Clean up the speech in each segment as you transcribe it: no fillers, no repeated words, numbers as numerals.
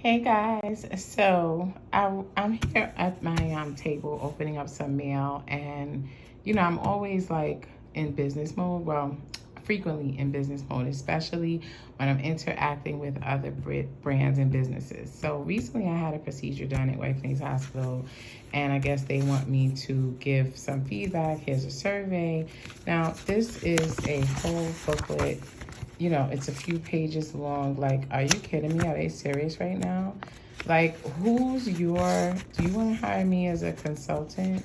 Hey guys, so I'm here at my table opening up some mail, and I'm always like in business mode. Well, frequently in business mode, especially when I'm interacting with other brands and businesses. So recently I had a procedure done at White Plains Hospital, and I guess they want me to give some feedback. Here's a survey. Now, this is a whole booklet. It's a few pages long. Like, are you kidding me? Are they serious right now? Like, do you want to hire me as a consultant,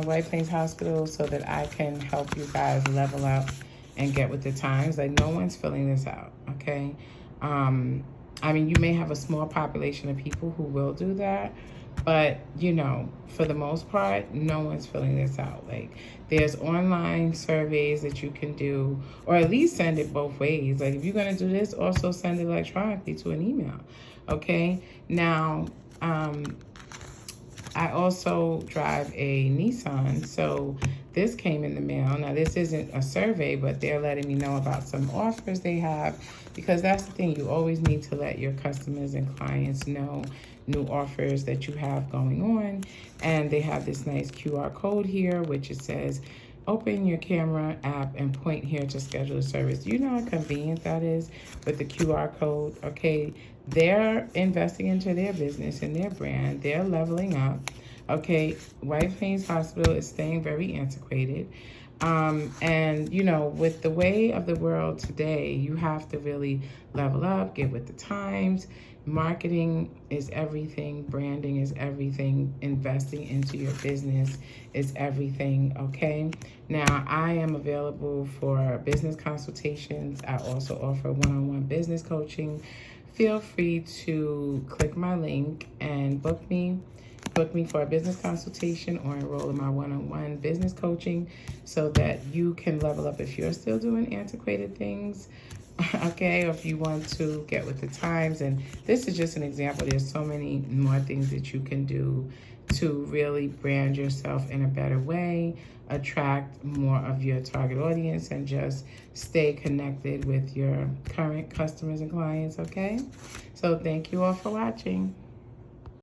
White Plains Hospital, so that I can help you guys level up and get with the times? Like, no one's filling this out, okay? I mean, you may have a small population of people who will do that, but for the most part, no one's filling this out. Like, there's online surveys that you can do, or at least send it both ways. Like, if you're going to do this, also send it electronically to an email. Okay. Now, I also drive a Nissan, so this came in the mail. Now, this isn't a survey, but they're letting me know about some offers they have, because that's the thing. You always need to let your customers and clients know new offers that you have going on. And they have this nice QR code here, which it says, open your camera app and point here to schedule a service. Do you know how convenient that is with the QR code? Okay, they're investing into their business and their brand. They're leveling up. Okay, White Plains Hospital is staying very antiquated. And with the way of the world today, you have to really level up, get with the times. Marketing is everything. Branding is everything. Investing into your business is everything, okay? Now, I am available for business consultations. I also offer one-on-one business coaching. Feel free to click my link and book me for a business consultation or enroll in my one-on-one business coaching, so that you can level up if you're still doing antiquated things, okay, or if you want to get with the times. And this is just an example. There's so many more things that you can do to really brand yourself in a better way, attract more of your target audience, and just stay connected with your current customers and clients, okay? So thank you all for watching.